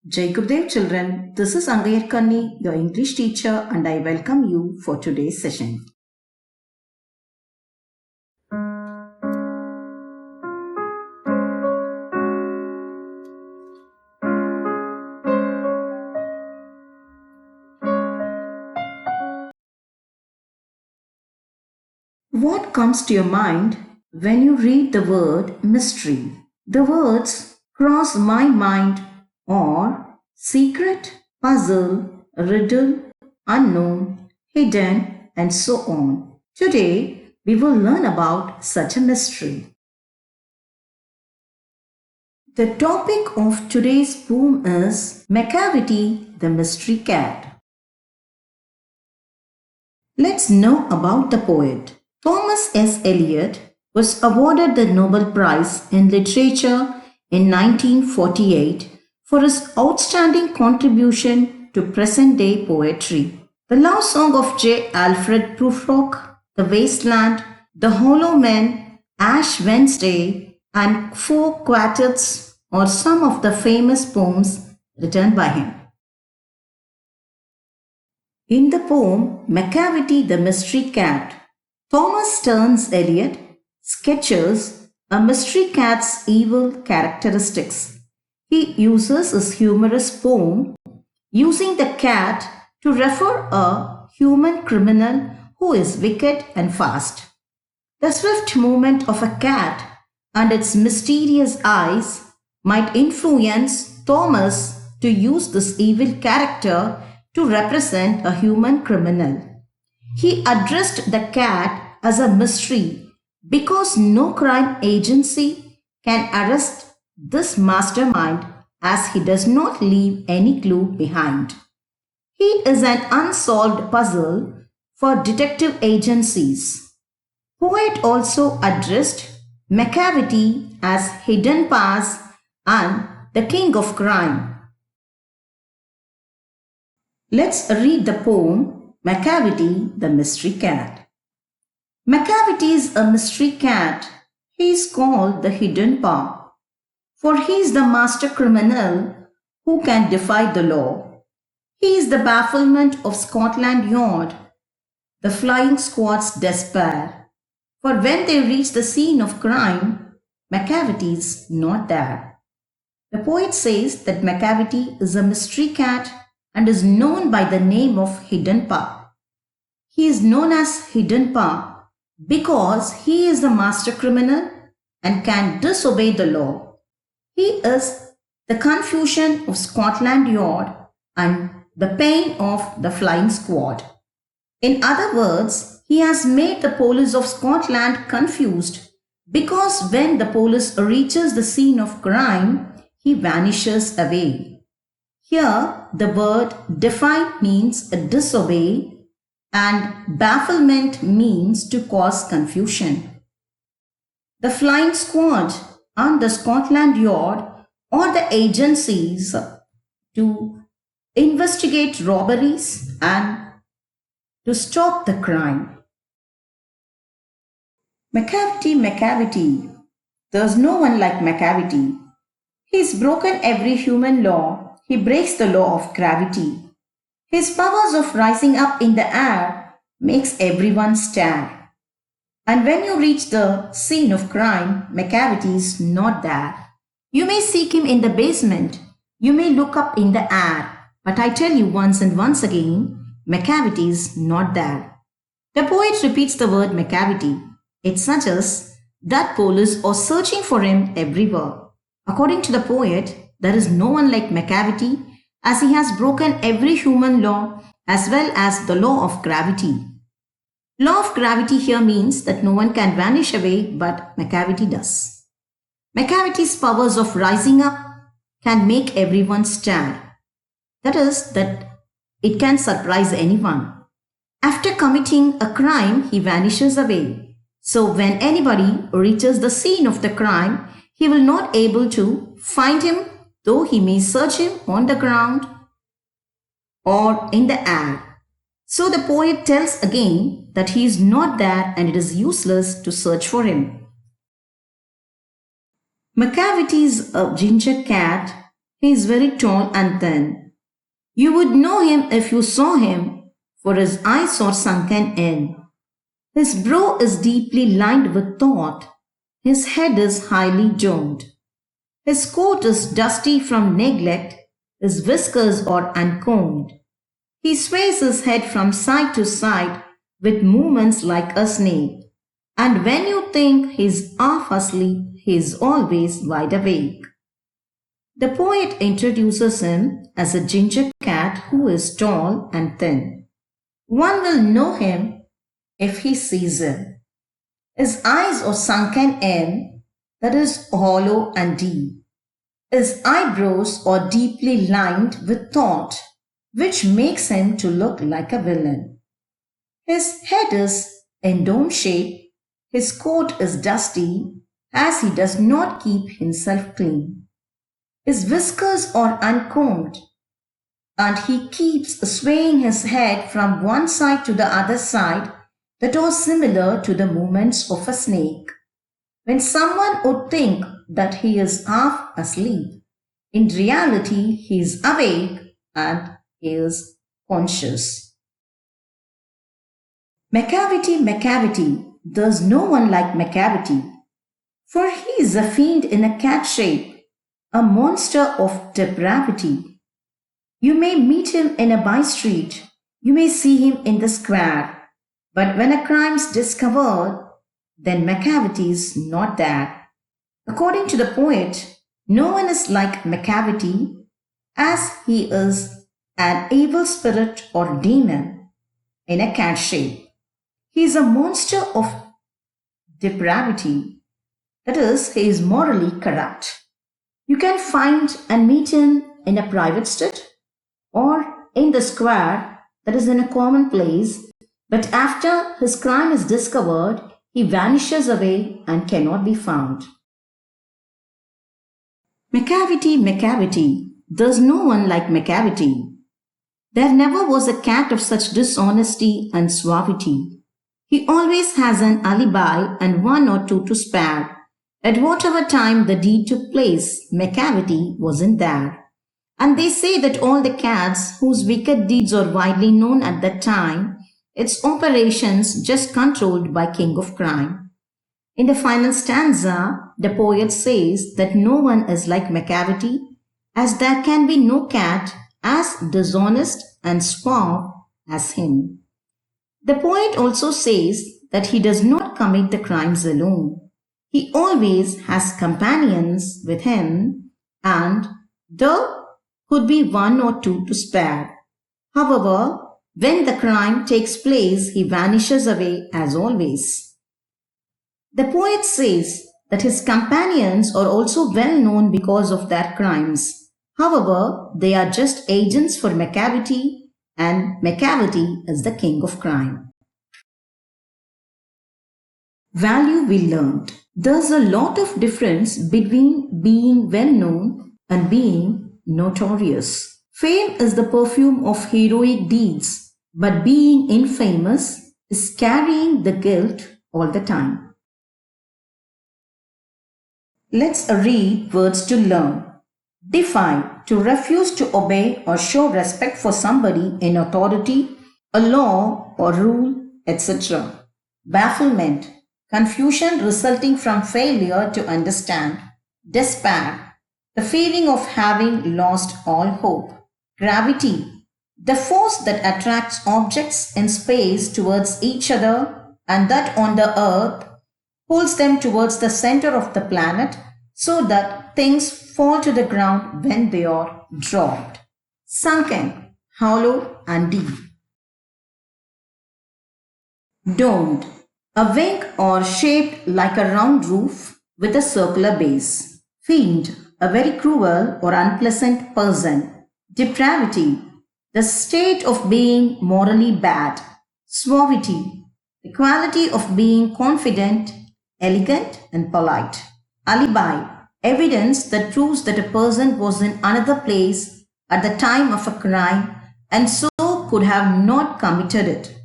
Jai Gurudev children, this is Angayar Kanni, your English teacher, and I welcome you for today's session. What comes to your mind when you read the word mystery? The words cross my mind are secret, puzzle, riddle, unknown, hidden, and so on. Today, we will learn about such a mystery. The topic of today's poem is Macavity, the Mystery Cat. Let's know about the poet. Thomas S. Eliot was awarded the Nobel Prize in Literature in 1948 for his outstanding contribution to present-day poetry. The love song of J. Alfred Prufrock, The Wasteland, The Hollow Men, Ash Wednesday, and Four Quartets are some of the famous poems written by him. In the poem Macavity, the Mystery Cat, Thomas Stearns Eliot sketches a mystery cat's evil characteristics. He uses his humorous poem using the cat to refer a human criminal who is wicked and fast. The swift movement of a cat and its mysterious eyes might influence Thomas to use this evil character to represent a human criminal. He addressed the cat as a mystery because no crime agency can arrest this mastermind as he does not leave any clue behind. He is an unsolved puzzle for detective agencies. Poet also addressed Macavity as hidden past and the king of crime. Let's read the poem Macavity, the Mystery Cat. Macavity is a mystery cat. He is called the hidden paw, for he is the master criminal who can defy the law. He is the bafflement of Scotland Yard, the flying squad's despair. For when they reach the scene of crime, Macavity is not there. The poet says that Macavity is a mystery cat and is known by the name of Hidden Paw. He is known as Hidden Paw because he is the master criminal and can disobey the law. He is the confusion of Scotland Yard and the pain of the flying squad. In other words, he has made the police of Scotland confused because when the police reaches the scene of crime, he vanishes away. Here, the word defy means disobey and bafflement means to cause confusion. The flying squad and the Scotland Yard are the agencies to investigate robberies and to stop the crime. Macavity. There's no one like Macavity. He's broken every human law. He breaks the law of gravity. His powers of rising up in the air makes everyone stare. And when you reach the scene of crime, Macavity is not there. You may seek him in the basement. You may look up in the air. But I tell you once and once again, Macavity is not there. The poet repeats the word Macavity. It suggests that police are searching for him everywhere. According to the poet, there is no one like Macavity as he has broken every human law as well as the law of gravity. Law of gravity here means that no one can vanish away but Macavity does. Macavity's powers of rising up can make everyone stare. That is, that it can surprise anyone. After committing a crime, he vanishes away. So when anybody reaches the scene of the crime, he will not able to find him, though he may search him on the ground or in the air. So the poet tells again that he is not there and it is useless to search for him. Macavity is a ginger cat He is very tall and thin. You would know him if you saw him, for his eyes are sunken in. His brow is deeply lined with thought. His head is highly domed. His coat is dusty from neglect. His whiskers are uncombed. He sways his head from side to side with movements like a snake. And when you think he's half asleep, he is always wide awake. The poet introduces him as a ginger cat who is tall and thin. One will know him if he sees him. His eyes are sunken in, that is, hollow and deep. His eyebrows are deeply lined with thought, which makes him to look like a villain. His head is in dome shape. His coat is dusty, as he does not keep himself clean. His whiskers are uncombed, and he keeps swaying his head from one side to the other side that are similar to the movements of a snake. When someone would think that he is half asleep, in reality he is awake and he is conscious. Macavity, Macavity, there's no one like Macavity, for he is a fiend in a cat shape, a monster of depravity. You may meet him in a by-street, you may see him in the square, but when a crime's discovered, then Macavity is not there. According to the poet, no one is like Macavity, as he is an evil spirit or demon in a cat shape. He is a monster of depravity, that is, he is morally corrupt. You can find and meet him in a private street or in the square, that is in a common place, but after his crime is discovered, he vanishes away and cannot be found. Macavity, Macavity, there's no one like Macavity. There never was a cat of such dishonesty and suavity. He always has an alibi and one or two to spare. At whatever time the deed took place, Macavity wasn't there. And they say that all the cats whose wicked deeds are widely known at that time, its operations just controlled by King of Crime. In the final stanza, the poet says that no one is like Macavity, as there can be no cat as dishonest and suave as him. The poet also says that he does not commit the crimes alone. He always has companions with him, and there could be one or two to spare. However, when the crime takes place, he vanishes away as always. The poet says that his companions are also well known because of their crimes. However, they are just agents for Macavity, and Macavity is the king of crime. Value we learned. There's a lot of difference between being well known and being notorious. Fame is the perfume of heroic deeds, but being infamous is carrying the guilt all the time. Let's read words to learn. Defy, to refuse to obey or show respect for somebody in authority, a law or rule, etc. Bafflement, confusion resulting from failure to understand. Despair, the feeling of having lost all hope. Gravity, the force that attracts objects in space towards each other and that on the earth pulls them towards the center of the planet so that things fall to the ground when they are dropped. Sunken, hollow and deep. Domed, a wing or shaped like a round roof with a circular base. Fiend, a very cruel or unpleasant person. Depravity, the state of being morally bad. Suavity, the quality of being confident, elegant and polite. Alibi, evidence that proves that a person was in another place at the time of a crime and so could have not committed it.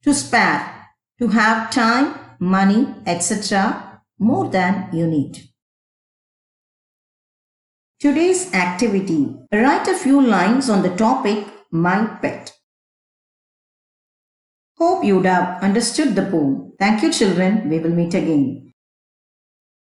To spare, to have time, money, etc. more than you need. Today's activity. Write a few lines on the topic My Pet. Hope you'd have understood the poem. Thank you, children. We will meet again.